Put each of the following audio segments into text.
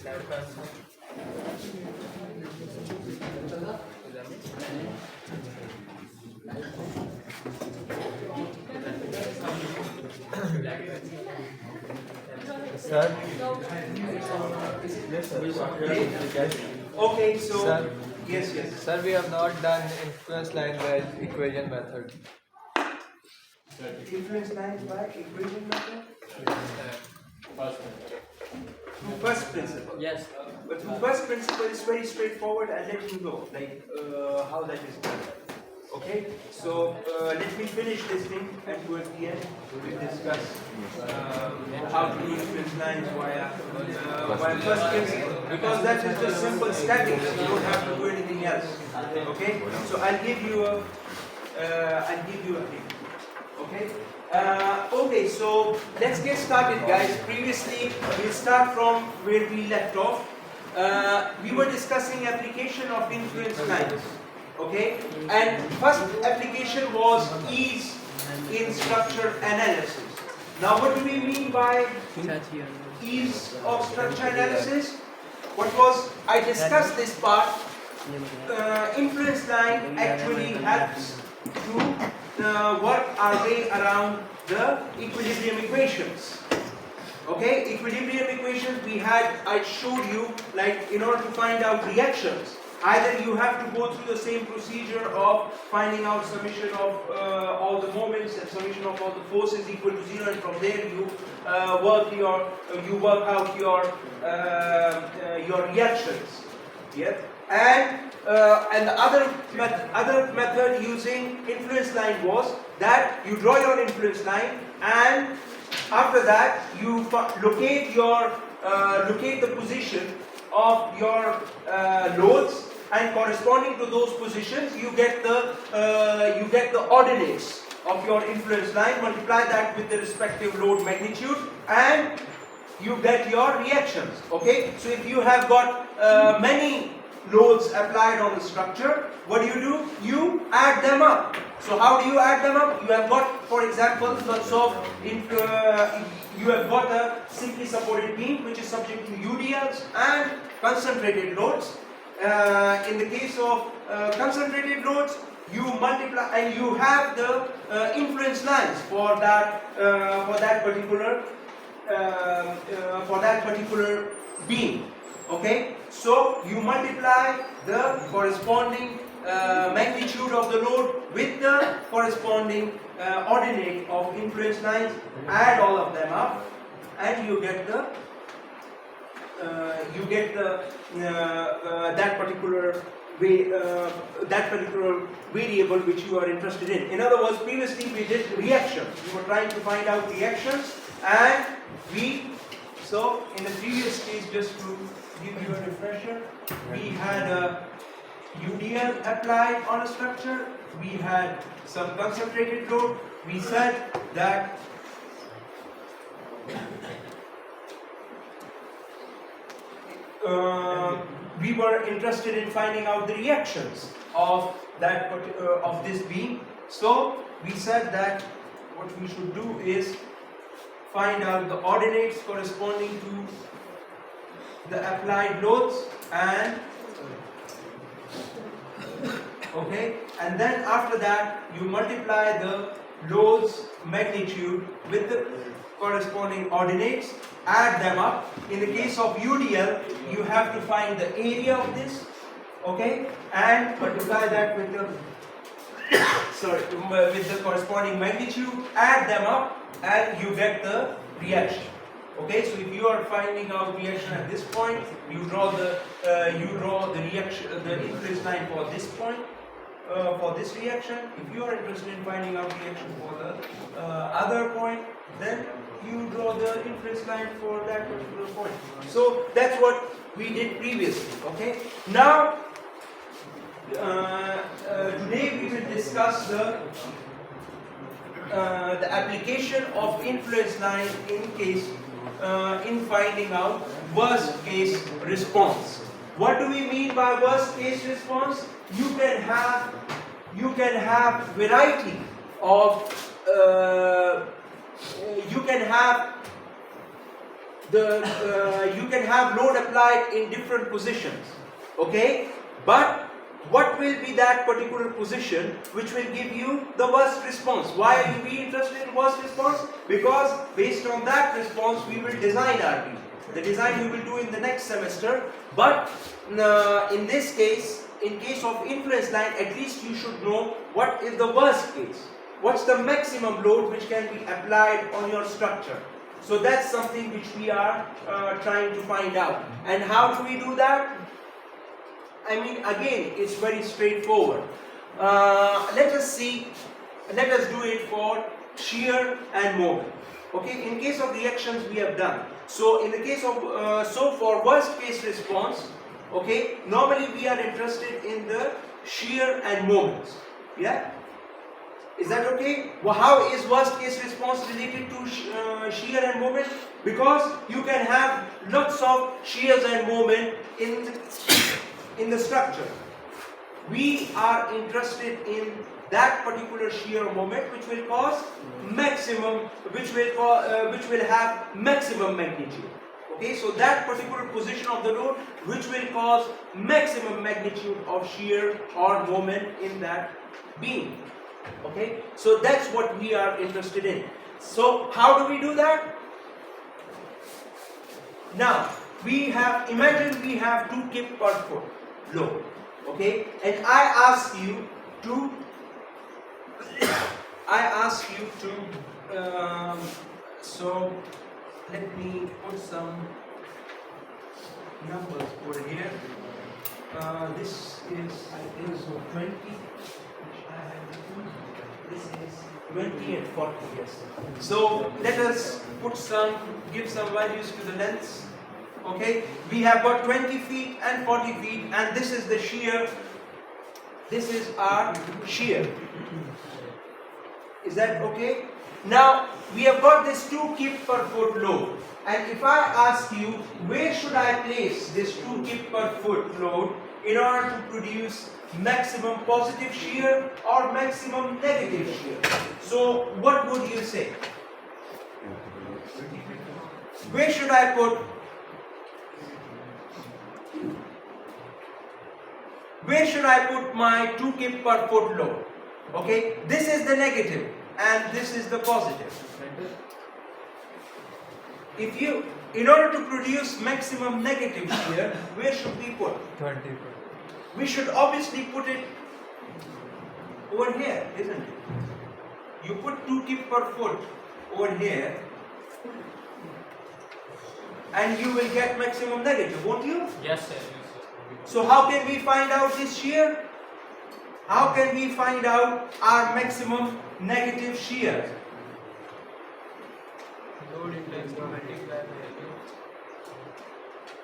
Sir. Okay, so Sir. yes. Sir, we have not done influence line by equation method. Influence lines by equation method? Through first principle. Yes. But through first principle is very straightforward. I'll let you know how that is done. Okay, so let me finish this thing, and towards the end we'll discuss how to do influence lines via first principle, because that is just simple statics. You don't have to do anything else. Okay, so I'll give you a hint. Okay. Okay, so let's get started, guys. Previously, we'll start from where we left off. We were discussing application of influence lines. Okay, and first application was ease in structure analysis. Now, what do we mean by ease of structure analysis? I discussed this part. Influence line actually helps to work our way around the equilibrium equations. Okay, equilibrium equations I showed you, like in order to find out reactions, either you have to go through the same procedure of finding out summation of all the moments and summation of all the forces equal to 0, and from there you work out your reactions. Yeah, and the other method using influence line was that you draw your influence line, and after that you locate the position of your loads, and corresponding to those positions you get the ordinates of your influence line, multiply that with the respective load magnitude, and you get your reactions. Okay, so if you have got many loads applied on the structure, what do? You add them up. So how do you add them up? You have got, for example, you have got a simply supported beam which is subject to UDLs and concentrated loads. In the case of concentrated loads, you multiply and you have the influence lines for that particular beam. Okay, so you multiply the corresponding magnitude of the load with the corresponding ordinate of influence lines, add all of them up, and you get that particular variable which you are interested in. In other words, previously we did reactions. We were trying to find out reactions, and so in the previous case, just to give you a refresher, we had a UDL applied on a structure, we had some concentrated load. We said that we were interested in finding out the reactions of this beam. So we said that what we should do is find out the ordinates corresponding to the applied loads, and then after that you multiply the loads magnitude with the corresponding ordinates, add them up. In the case of UDL, you have to find the area of this, and multiply that with the corresponding magnitude, add them up, and you get the reaction. Okay, so if you are finding out reaction at this point, you draw the reaction, the influence line for this point, for this reaction. If you are interested in finding out reaction for the other point, then you draw the influence line for that particular point. So that's what we did previously. Okay, now today we will discuss the application of influence line in finding out worst case response. What do we mean by worst case response? You can have variety of you can have load applied in different positions, okay? But what will be that particular position which will give you the worst response? Why are you be interested in worst response? Because based on that response we will design RP. The design we will do in the next semester, but in this case, in case of influence line, at least you should know what is the worst case. What's the maximum load which can be applied on your structure? So that's something which we are trying to find out. And how do we do that? I mean, again, it's very straightforward. Let us do it for shear and moment. Okay, in case of reactions we have done. So in the case of, for worst case response, okay, normally we are interested in the shear and moments. Yeah? Is that okay? Well, how is worst case response related to shear and moment? Because you can have lots of shears and moment in the structure. We are interested in that particular shear moment which will cause maximum, which will have maximum magnitude. Okay, so that particular position of the load which will cause maximum magnitude of shear or moment in that beam. Okay, so that's what we are interested in. So how do we do that? Now imagine we have 2 kip per foot load. Okay, and I ask you to so let me put some numbers over here. This is, I think, so 20. This is 20 and 40, yes. So let us give some values to the lengths. Okay, we have got 20 feet and 40 feet, and this is the shear. This is our shear. Is that okay? Now we have got this 2 kip per foot load, and if I ask you where should I place this 2 kip per foot load in order to produce maximum positive shear or maximum negative shear, so what would you say? Where should I put? Where should I put my 2 kip per foot load? Okay, this is the negative and this is the positive. In order to produce maximum negative shear, where should we put? 20. We should obviously put it over here, isn't it? You put 2 kip per foot over here and you will get maximum negative, won't you? Yes, sir. So how can we find out this shear? How can we find out our maximum negative shear? Load intensity multiplied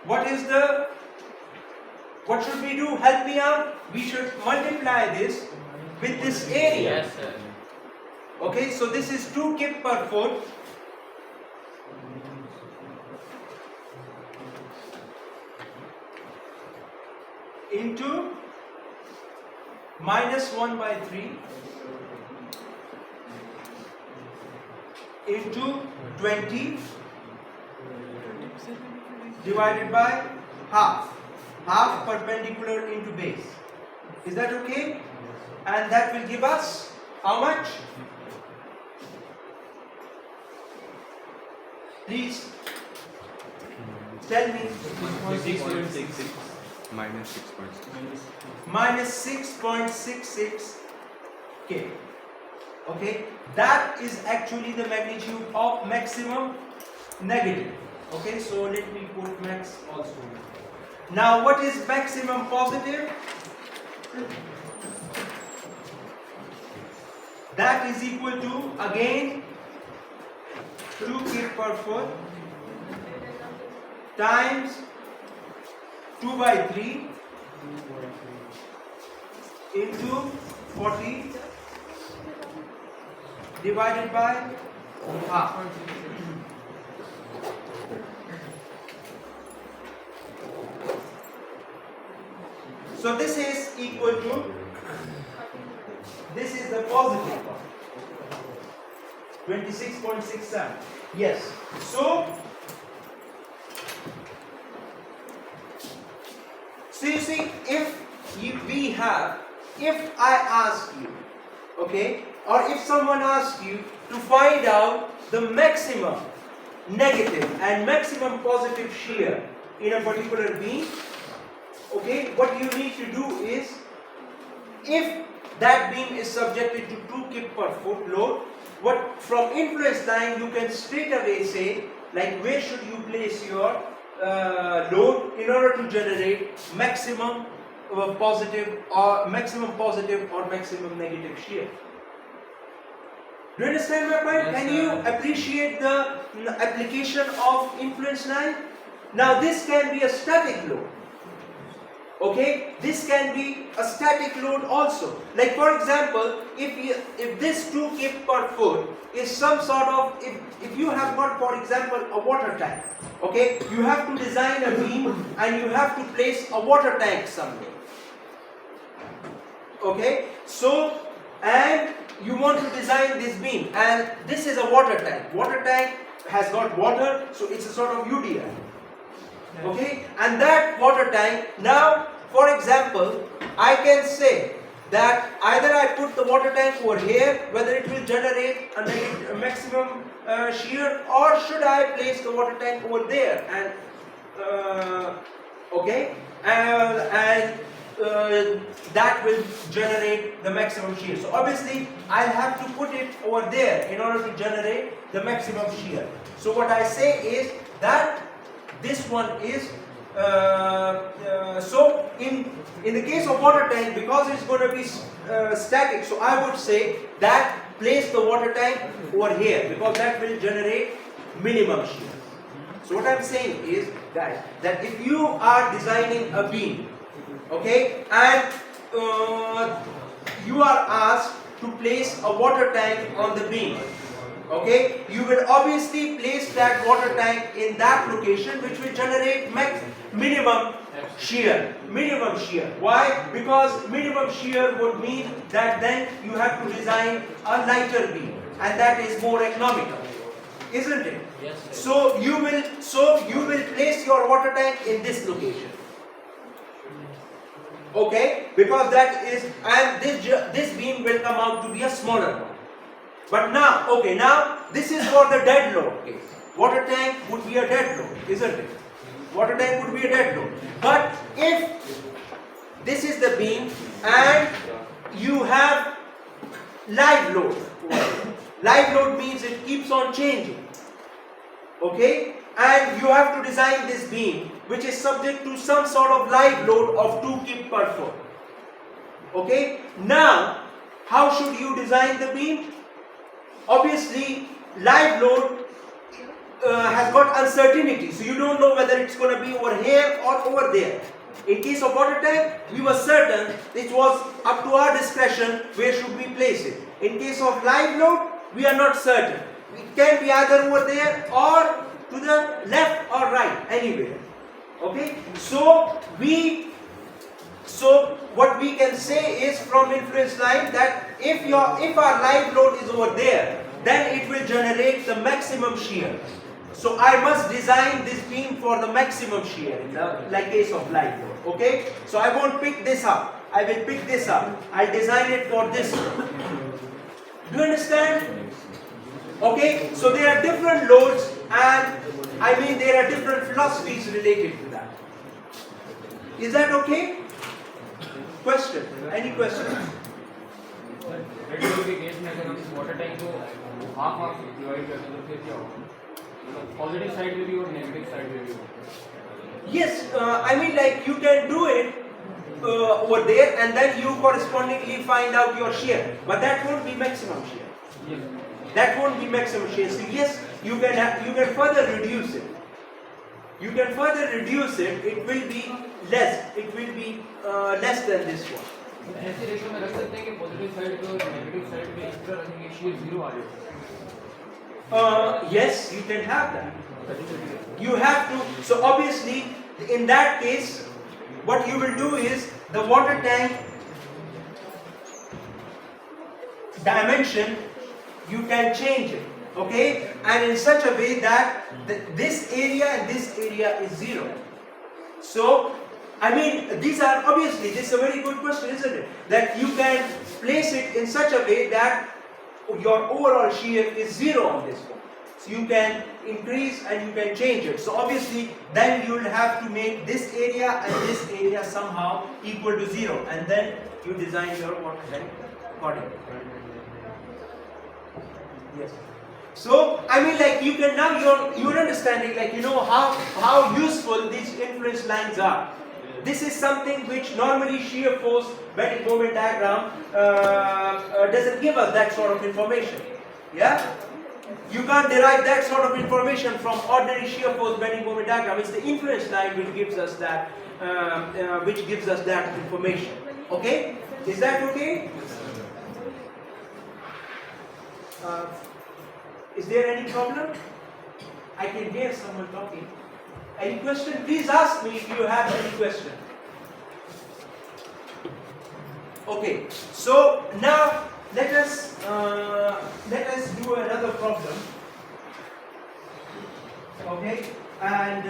by what should we do? Help me out. We should multiply this with this area. Yes, sir. Okay, so this is 2 kip per foot. Into minus 1 by 3 into 20 divided by half perpendicular into base. Is that okay? And that will give us how much? Please tell me. 6.66 minus 6.6. Minus 6.66 K. Okay, that is actually the magnitude of maximum negative. Okay, so let me put max also. Now what is maximum positive? That is equal to, again, 2 kip per foot times 2 by 3 into 40 divided by half. So this is equal to, this is the positive one, 26.67. Yes. So So you see, if I ask you, okay, or if someone asks you to find out the maximum negative and maximum positive shear in a particular beam, okay, what you need to do is, if that beam is subjected to 2 kip per foot load, what from influence line you can straight away say, like, where should you place your load in order to generate maximum positive or maximum negative shear. Do you understand my point? Yes, Can you sir. appreciate the application of influence line? Now this can be a static load. Okay, this can be a static load also. Like for example, if this 2 kip per foot is some sort of, if you have got, for example, a water tank, okay, you have to design a beam and you have to place a water tank somewhere. Okay, so, and you want to design this beam, and this is a water tank. Water tank has got water, so it's a sort of UDI. Okay, and that water tank, now for example, I can say that either I put the water tank over here, whether it will generate a maximum shear, or should I place the water tank over there, and okay, and that will generate the maximum shear. So obviously I'll have to put it over there in order to generate the maximum shear. So what I say is that this one is so in the case of water tank, because it's going to be static, so I would say that place the water tank over here, because that will generate minimum shear. So what I'm saying is that if you are designing a beam, okay, and you are asked to place a water tank on the beam, okay, you will obviously place that water tank in that location, which will generate minimum shear. Minimum shear. Why? Because minimum shear would mean that then you have to design a lighter beam, and that is more economical, isn't it? Yes, sir. So you will place your water tank in this location. Okay, because that is, and this beam will come out to be a smaller one. But now, okay, now this is for the dead load case. Water tank would be a dead load, isn't it? Water tank would be a dead load. But if this is the beam and you have live load, live load means it keeps on changing. Okay, and you have to design this beam which is subject to some sort of live load of 2 kip per foot. Okay, now how should you design the beam? Obviously, live load has got uncertainty, so you don't know whether it's going to be over here or over there. In case of water tank, we were certain it was up to our discretion where should we place it. In case of live load, we are not certain. It can be either over there or to the left or right, anywhere. Okay, so what we can say is from influence line that if our live load is over there, then it will generate the maximum shear. So I must design this beam for the maximum shear in the case of live load. Okay, so I won't pick this up. I will pick this up. I'll design it for this. Do you understand? Okay, so there are different loads, and I mean there are different philosophies related to that. Is that okay? Question? Any questions? Water tank को half half divide करते तो फिर क्या होगा, मतलब positive side में भी और नेगेटिव साइड में भी होगा. Yes, I mean like you can do it over there, and then you correspondingly find out your shear, but that won't be maximum shear. Yes. That won't be maximum shear. So yes, you can further reduce it. You can further reduce it. It will be less. It will be less than this one. ऐसे ratio में रख सकते हैं कि positive side पे और negative side पे इस तरह रखेंगे शेयर जीरो आ जाए. Yes, you can have that. You have to. So obviously, in that case, what you will do is the water tank dimension you can change it. Okay, and in such a way that this area and this area is zero. So I mean, these are obviously, this is a very good question, isn't it? That you can place it in such a way that your overall shear is 0 on this one. So you can increase and you can change it. So obviously, then you will have to make this area and this area somehow equal to 0. And then you design your water tank accordingly. Yes. So, I mean, like, you can now, you're understanding, like, you know, how useful these influence lines are. This is something which normally shear force bending moment diagram doesn't give us that sort of information. Yeah? You can't derive that sort of information from ordinary shear force bending moment diagram. It's the influence line which gives us that, information. Okay? Is that okay? Is there any problem? I can hear someone talking. Any question? Please ask me if you have any question. Okay, so now let us do another problem. Okay, and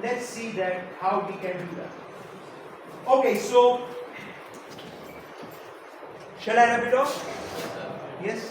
let's see that how we can do that. Okay, so shall I wrap it off? Yes.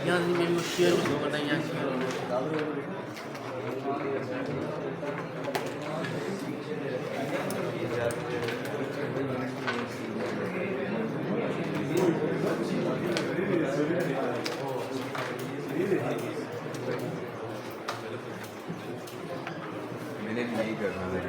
यहाँ से मैं share करता हूँ यहाँ मैंने नहीं करना है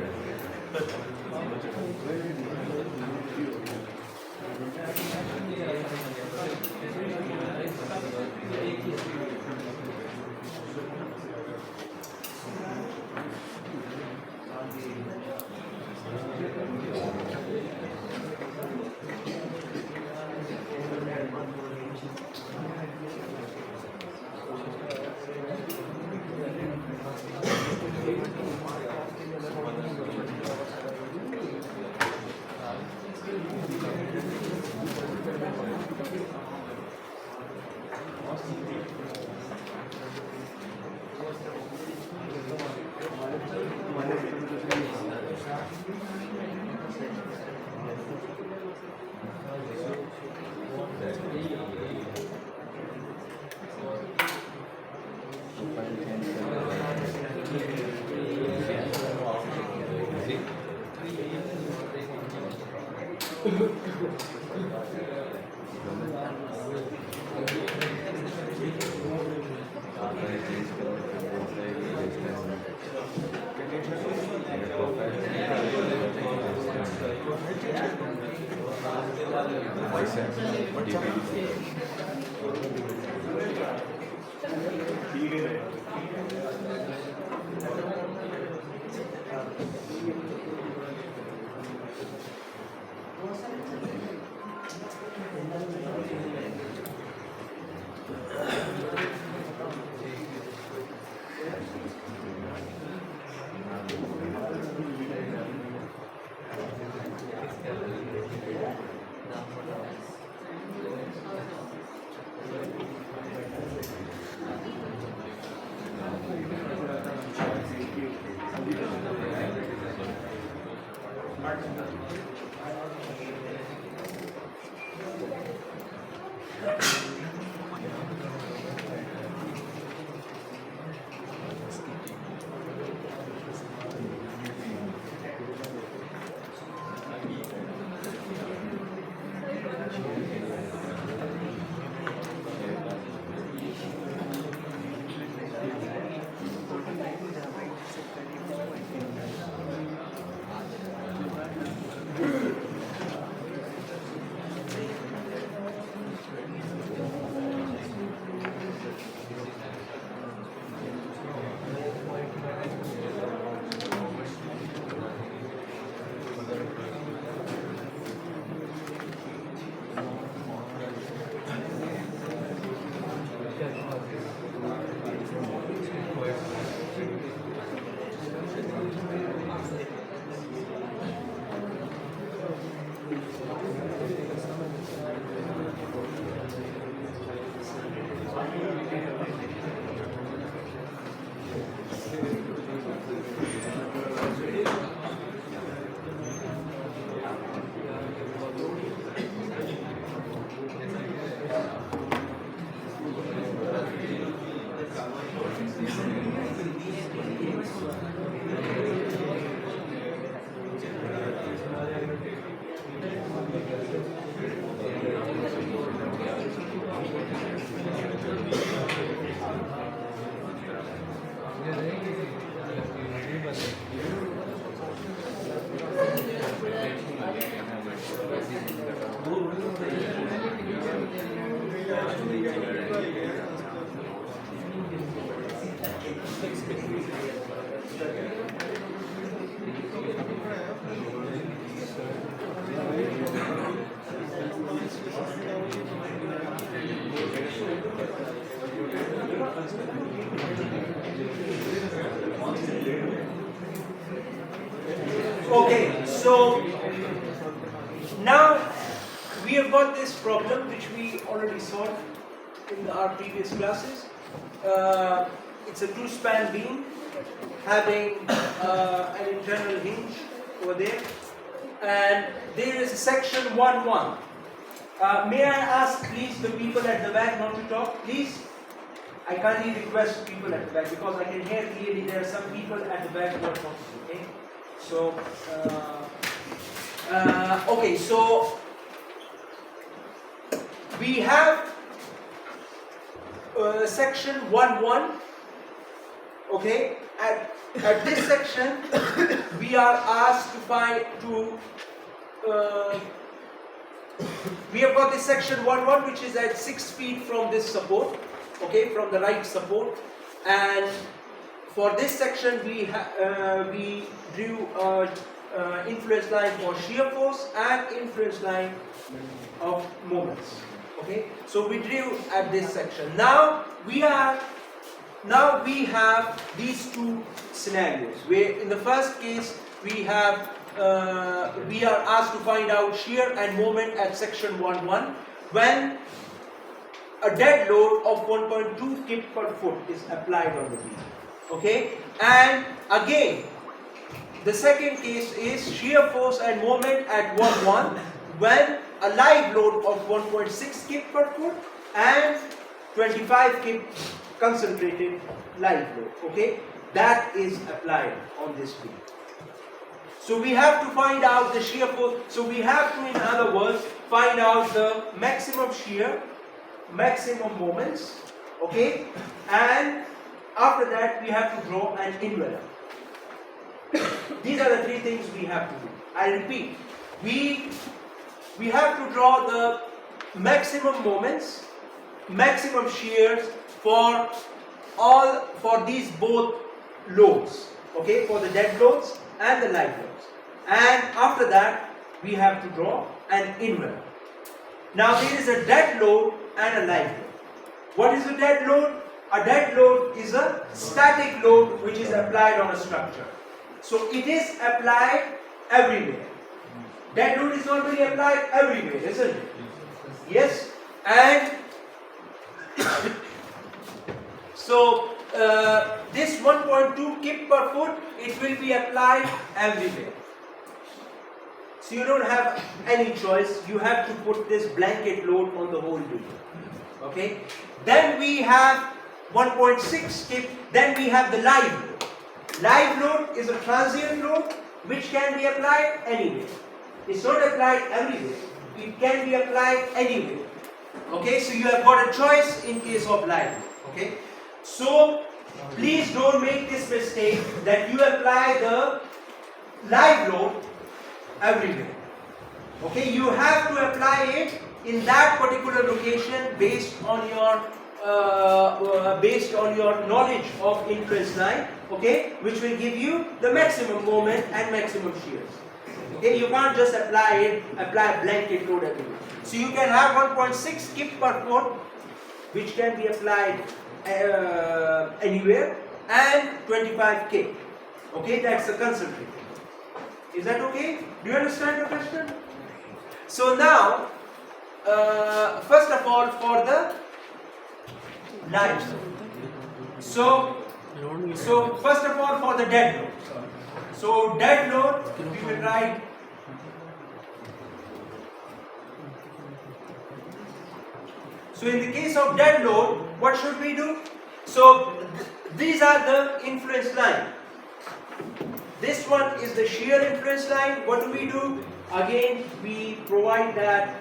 Okay, so now we have got this problem which we already solved in our previous classes. It's a two-span beam having an internal hinge over there, and there is a section 1-1. May I ask please the people at the back not to talk, please? I kindly request people at the back because I can hear clearly there are some people at the back who are talking, okay? So, okay, so we have section 1-1, okay? At this section, we are asked to find, we have got this section 1-1 which is at 6 feet from this support, okay, from the right support, and for this section we drew influence line for shear force and influence line of moments, okay. So we drew at this section. Now we have these two scenarios where in the first case we are asked to find out shear and moment at section 1-1 when a dead load of 1.2 kip per foot is applied on the beam, okay. And again the second case is shear force and moment at 1-1 when a live load of 1.6 kip per foot and 25 kip concentrated live load, okay, that is applied on this beam. So we have to find out the shear force. So we have to, in other words, find out the maximum shear, maximum moments, okay, and after that we have to draw an envelope. These are the three things we have to do. I repeat, we have to draw the maximum moments, maximum shears for these both loads, okay, for the dead loads and the live loads, and after that we have to draw an envelope. Now there is a dead load and a live load. What is a dead load? A dead load is a static load which is applied on a structure. So it is applied everywhere. Dead load is normally applied everywhere, isn't it? Yes. And so this 1.2 kip per foot, it will be applied everywhere. So you don't have any choice. You have to put this blanket load on the whole beam. Okay. Then we have 1.6 skip. Then we have the live load. Live load is a transient load which can be applied anywhere. It's not applied everywhere. It can be applied anywhere. Okay, so you have got a choice in case of live load. Okay, so please don't make this mistake that you apply the live load everywhere. Okay, you have to apply it in that particular location based on your knowledge of influence line. Okay, which will give you the maximum moment and maximum shears. Okay, you can't just apply blanket load everywhere. So you can have 1.6 skip per foot, which can be applied anywhere, and 25 K. Okay, that's the concentrate. Is that okay? Do you understand the question? So now, first of all, for the live load. So first of all, for the dead load. So dead load, we will write So in the case of dead load, what should we do? So these are the influence line. This one is the shear influence line. What do? Again, we provide that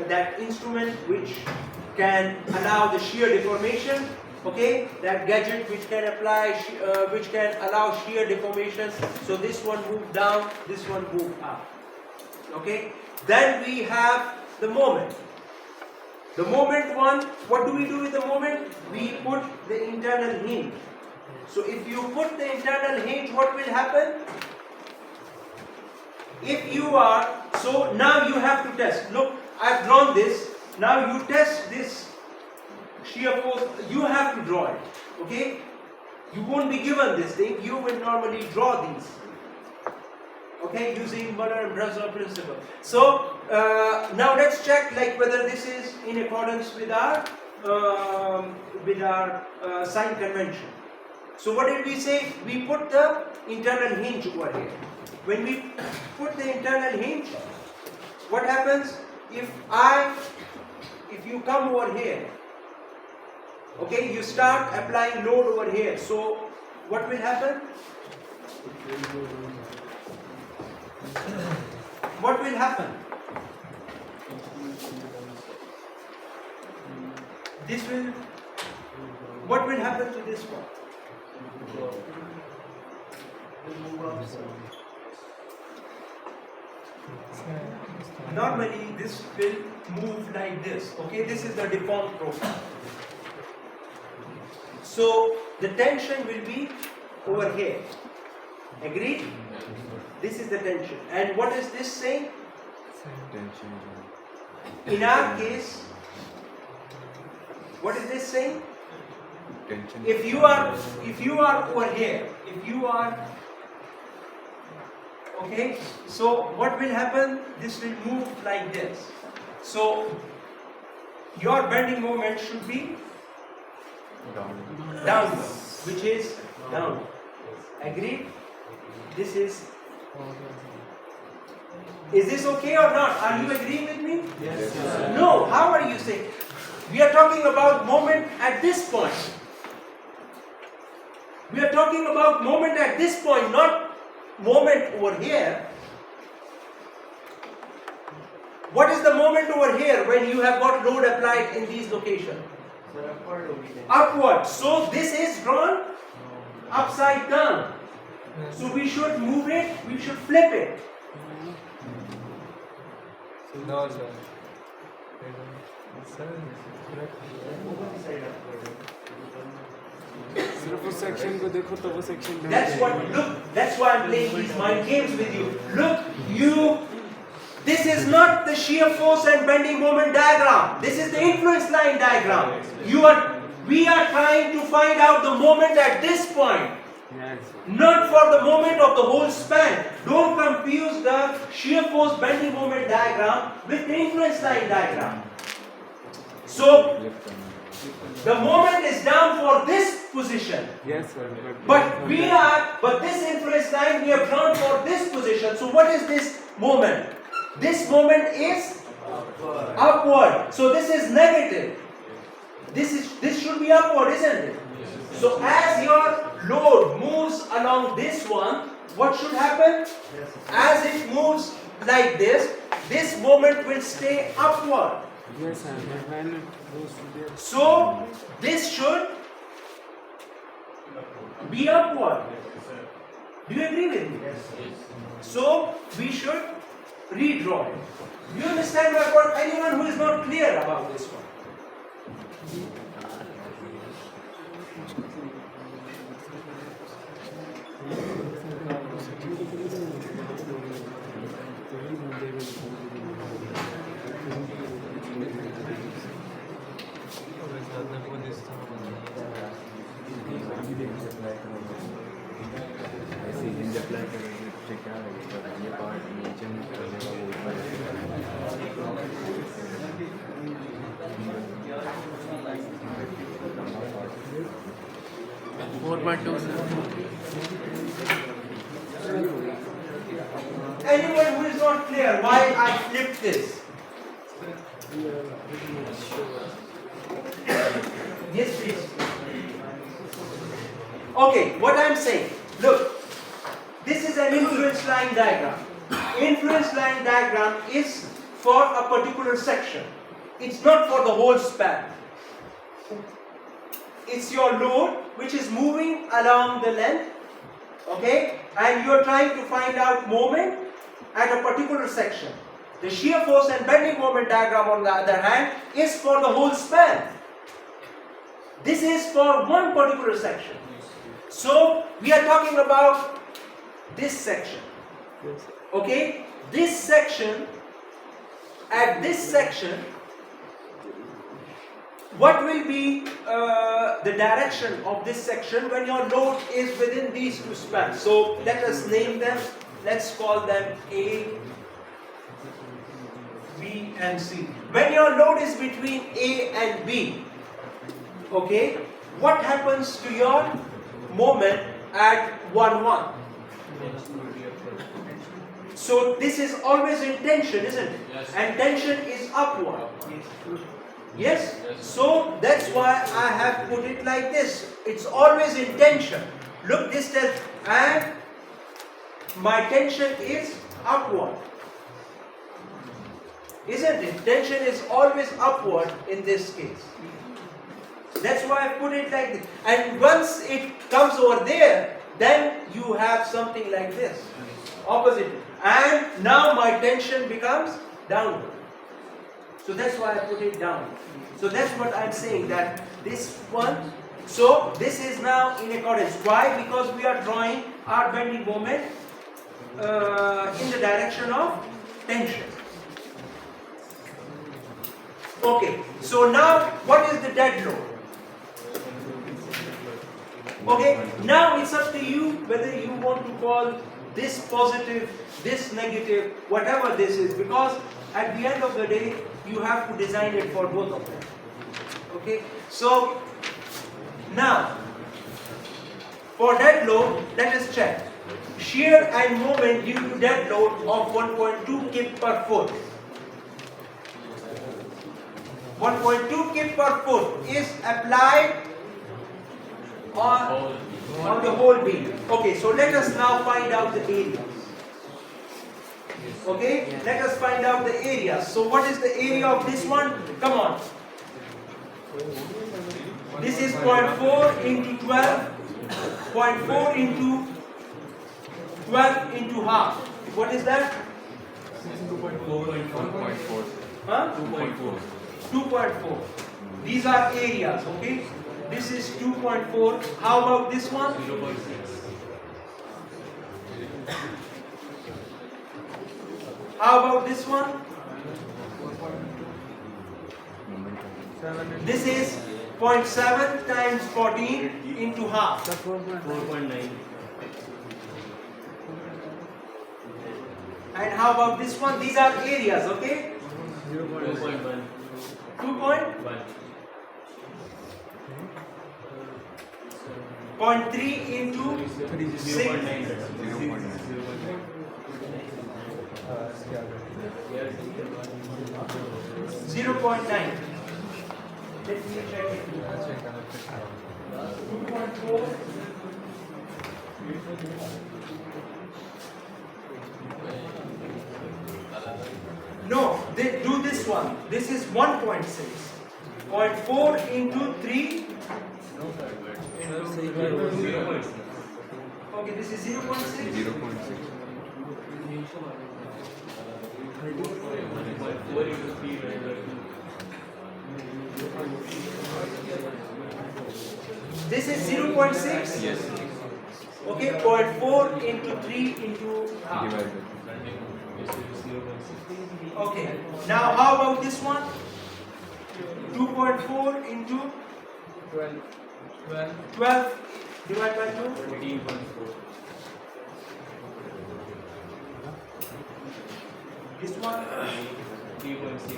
that instrument which can allow the shear deformation. Okay, that gadget which can allow shear deformation. So this one move down, this one move up. Okay. Then we have the moment. The moment one, what do we do with the moment? We put the internal hinge. So if you put the internal hinge, what will happen? If you are, so now you have to test. Look, I've drawn this. Now you test this shear force. You have to draw it. Okay? You won't be given this thing. You will normally draw these. Okay, using Muller and Breslau principle. So now let's check like whether this is in accordance with our sign convention. So what did we say? We put the internal hinge over here. When we put the internal hinge, what happens if you come over here? Okay, you start applying load over here. So what will happen? What will happen? What will happen to this one? Normally this will move like this. Okay, this is the deformed profile. So the tension will be over here. Agreed? This is the tension. And what is this saying? Tension. In our case, what is this saying? Tension. If you are over here, okay, so what will happen? This will move like this. So your bending moment should be downward, which is downward. Agreed? This is this okay or not? Are you agreeing with me? Yes. No, how are you saying? We are talking about moment at this point. We are talking about moment at this point, not moment over here. What is the moment over here when you have got load applied in these locations? Upward. So this is drawn upside down. So we should move it, we should flip it. No, sir. Sir, सिर्फ उस section को देखो तो वो section That's why I'm playing these mind games with you. Look, this is not the shear force and bending moment diagram. This is the influence line diagram. We are trying to find out the moment at this point. Not for the moment of the whole span. Don't confuse the shear force bending moment diagram with the influence line diagram. So, the moment is down for this position. Yes, sir. But this inference line we have drawn for this position. So what is this moment? This moment is upward. So this is negative. This should be upward, isn't it? So as your load moves along this one, what should happen? As it moves like this moment will stay upward. Yes, sir. When it goes to there. So this should be upward. Do you agree with me? So we should redraw it. Do you understand my point? Anyone who is not clear about this one? ऐसे hinge apply करेंगे तो क्या लगेगा ये part नीचे में करने का वो ऊपर है 4.2 Anyone who is not clear why I flipped this? Yes, please. Okay, what I am saying. Look, this is an influence line diagram. Influence line diagram is for a particular section. It's not for the whole span. It's your load which is moving along the length, okay, and you are trying to find out moment at a particular section. The shear force and bending moment diagram, on the other hand, is for the whole span. This is for one particular section. So we are talking about this section. Okay, this section, at this section, what will be the direction of this section when your load is within these two spans? So let us name them. Let's call them A, B and C. When your load is between A and B, okay, what happens to your moment at 1, 1? So this is always in tension, isn't it? Yes. And tension is upward. Yes? So that's why I have put it like this. It's always in tension. Look, this tells, and my tension is upward. Isn't it? Tension is always upward in this case. That's why I put it like this. And once it comes over there, then you have something like this. Opposite. And now my tension becomes downward. So that's why I put it down. So that's what I'm saying, that this one, so this is now in accordance. Why? Because we are drawing our bending moment in the direction of tension. Okay, so now what is the dead load? Okay, now it's up to you whether you want to call this positive, this negative, whatever this is, because at the end of the day, you have to design it for both of them. Okay, so now for dead load, let us check. Shear and moment due to dead load of 1.2 kip per foot. 1.2 kip per foot is applied on the whole beam. Okay, so let us now find out the areas. Okay, let us find out the areas. So what is the area of this one? Come on. This is 0.4 into 12. 0.4 into 12 into half. What is that? 2.4 Huh? 2.4 2.4. These are areas, okay? This is 2.4. How about this one? 0.6. How about this one? This is 0.7 times 14 into half. 4.9. And how about this one? These are areas, okay? 2.1. 2 point? 1. 0.3 into 6. 0.9. Let me check it. 2.4. No, they do this one. This is 1.6. 0.4 into 3. Okay, this is 0.6. 0.6. This is 0.6. Yes. Okay, 0.4 into 3 into half. Divided. Okay, now how about this one? 2.4 into 12 divided by 2? 18.4. This one? 3.6.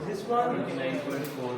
This one? 29.4.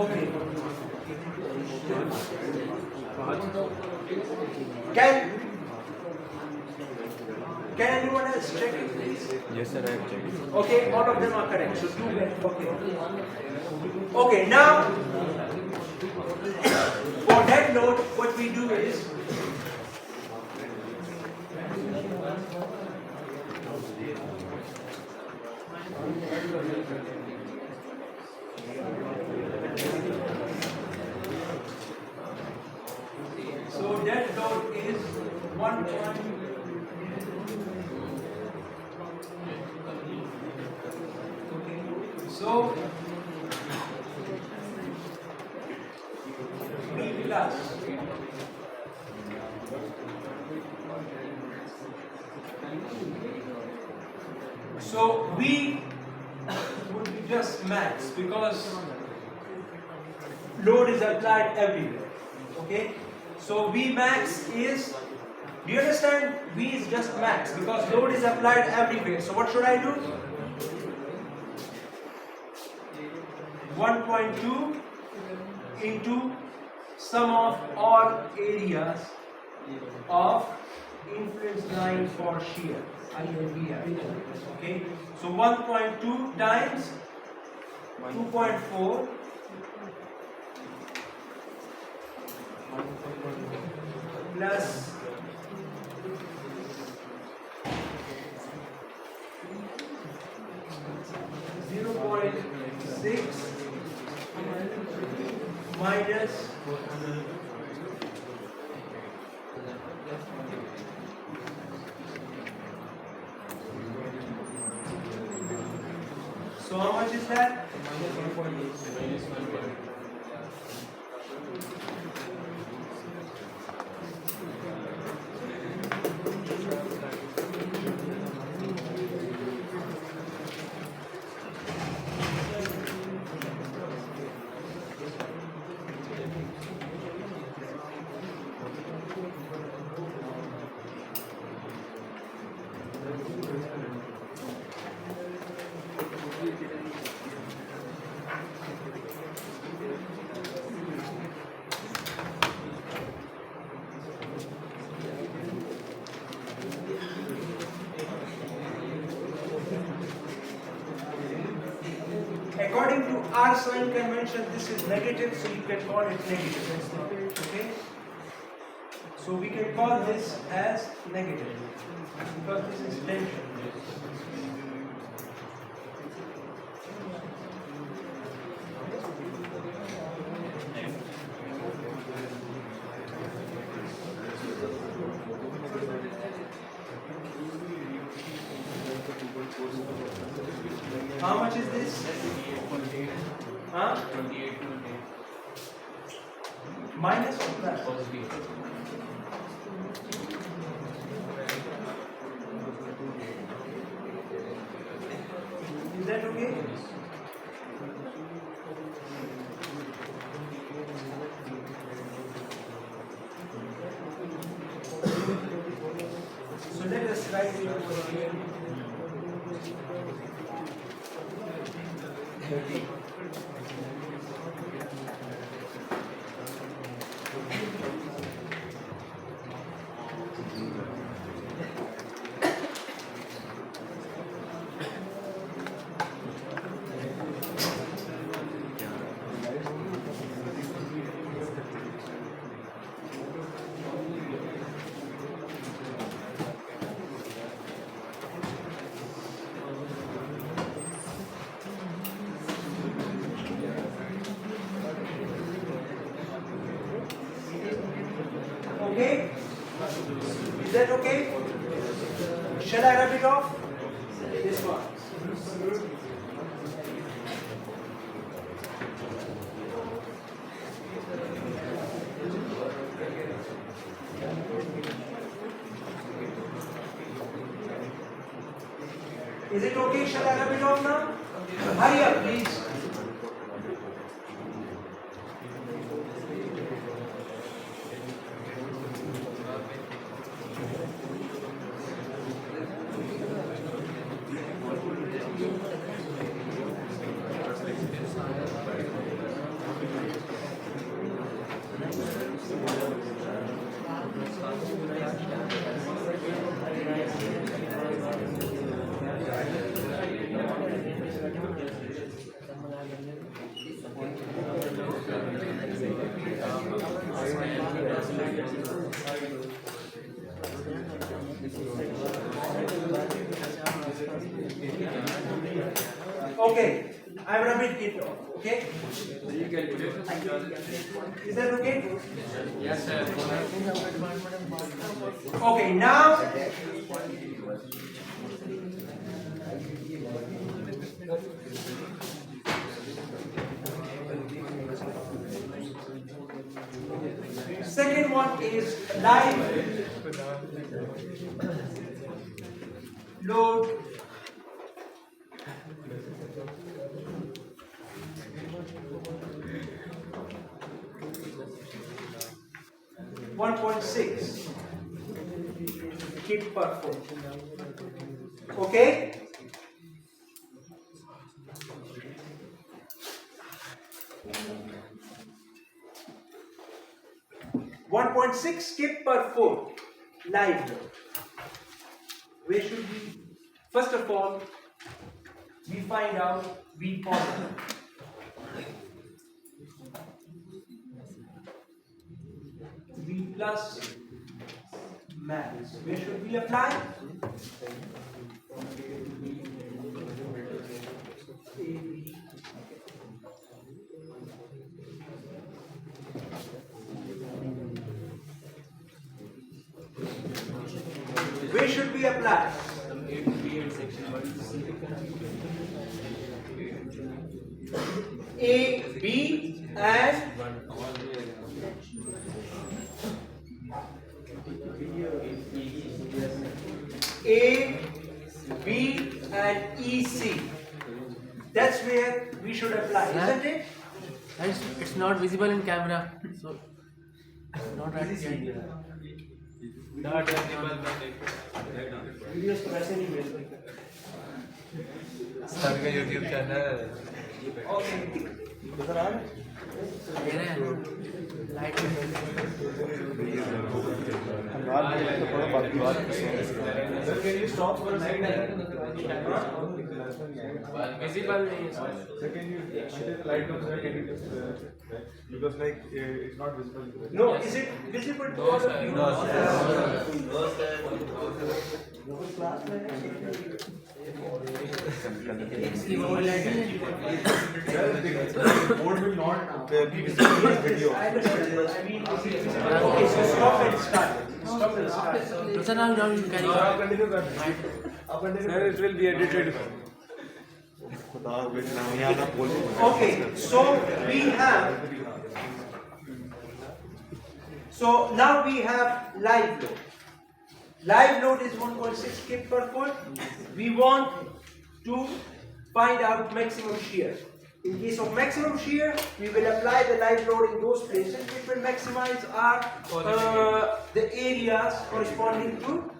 Okay. Can anyone else check it, please? Yes, sir, I have checked. Okay, all of them are correct. So two left. Okay. Okay, now for that note, what we do is so that load is 1. So B plus so V would be just max because load is applied everywhere. Okay, so V max is, do you understand? V is just max because load is applied everywhere. So what should I do? 1.2 into sum of all areas of influence line for shear. Okay, so 1.2 times 2.4 plus 0.6 minus so how much is that? According to R sign convention, this is negative, so you can call it negative. Okay? So we can call this as negative because this is tension. How much is this? 28.8. Huh? 28.8. Minus or plus? Positive. Is that okay? So let us write it over here. 30. Okay? Is that okay? Shall I rub it off? This one. Is it okay? Shall I rub it off now? Hurry up, please. Okay, I'm rubbing it off. Okay? Is that okay? Yes, sir. Okay, now second one is live load. .6 kip per foot. Okay? .6 kip per foot live load. Where should we? First of all, we find out V positive. V plus max. Where should we apply? AB. Where should we apply? A, B and A, B and EC. That's where we should apply, isn't it? It's not visible in camera, so not right here. Not visible. Videos तो वैसे नहीं भेज सकते. Sir का YouTube channel है. Okay. मेरे light Sir, can you stop for a second? visible नहीं है sir. So can you the light comes can you just because like it's not visible. No, is it visible to all of you? No, इसकी वो light The board will not be visible in video. I understand. I mean, okay, so stop and start. Stop and start. तो sir now you carry on. Continue. Sir, it will be edited. Okay, so we have. So now we have live load. Live load is 1.6 kip per foot. We want to find out maximum shear. In case of maximum shear, we will apply the live load in those places which will maximize our the areas corresponding to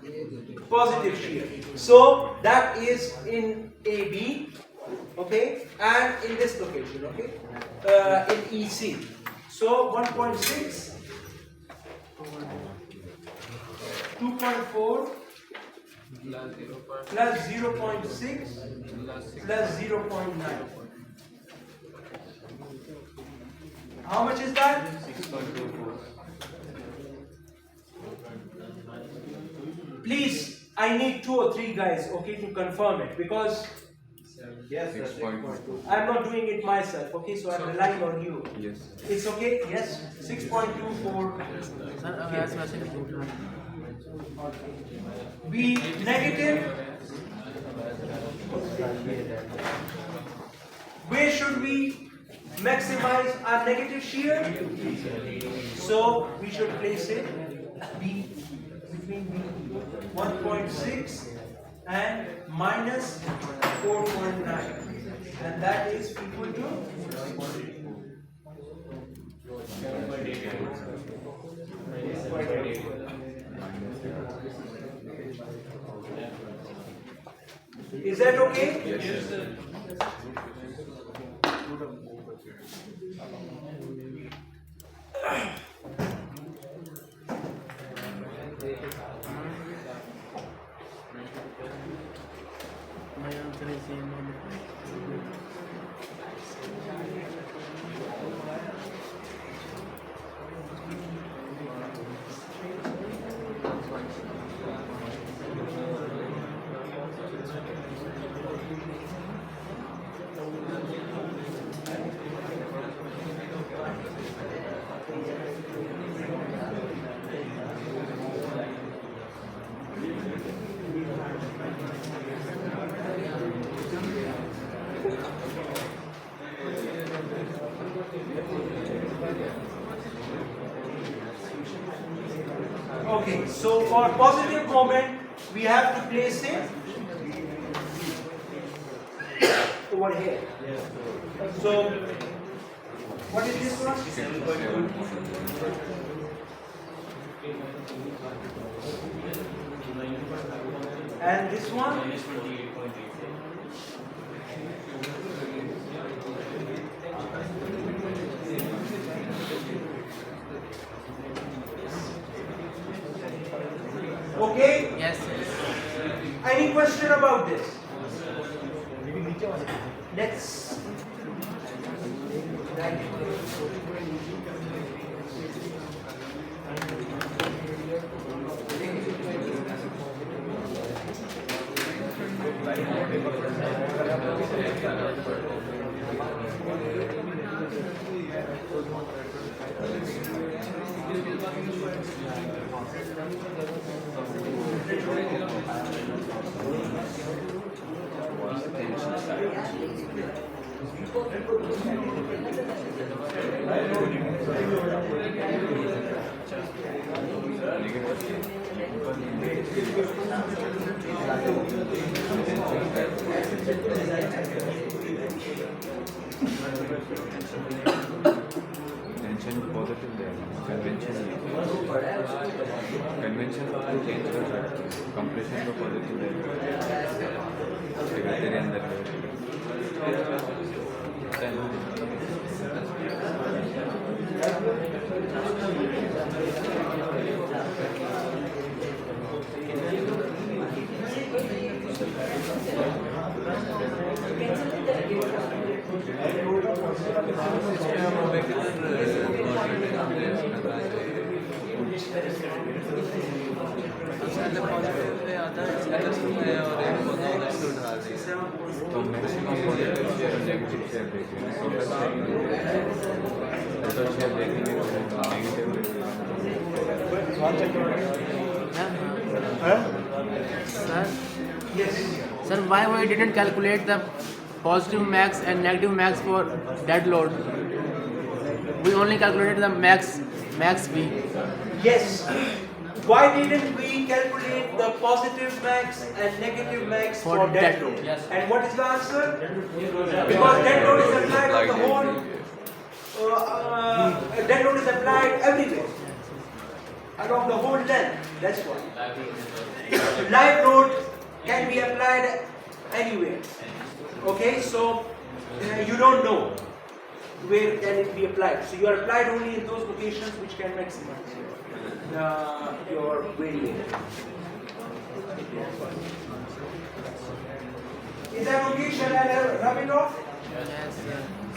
positive shear. So that is in AB, okay, and in this location, okay, in EC. So 1.6, 2.4 plus 0.6 plus 0.9. How much is that? 6.24. Please, I need 2 or 3 guys, okay, to confirm it, because 6.2. I'm not doing it myself, okay, so I'm relying on you. Yes. It's okay? Yes? 6.24. Sir, अब ऐसे वैसे नहीं बोल रहा। B negative. Where should we maximize our negative shear? So we should place it B, between B 1.6 and minus 4.9, and that is equal to Is that okay? Yes. My answer is same. Okay, so for positive moment, we have to place it over here. So, what is this one? And this one? Okay? Yes. Any question about this? Let's. Tension positive there. Convention of the change compression को positive there. तेरे अंदर तो maximum positive share और negative share देखेंगे total share देखेंगे negative Sir, sir, why we didn't calculate the positive max and negative max for dead load. We only calculated the max V. Yes. Why didn't we calculate the positive max and negative max For for dead dead load? load. Yes. And what is the answer? Because dead load is applied on the whole. Dead load is applied everywhere, along the whole length. That's why. Live load can be applied anywhere. Okay, so you don't know where can it be applied. So you are applied only in those locations which can maximize your variation. Is that okay? Shall I rub it off? Yes.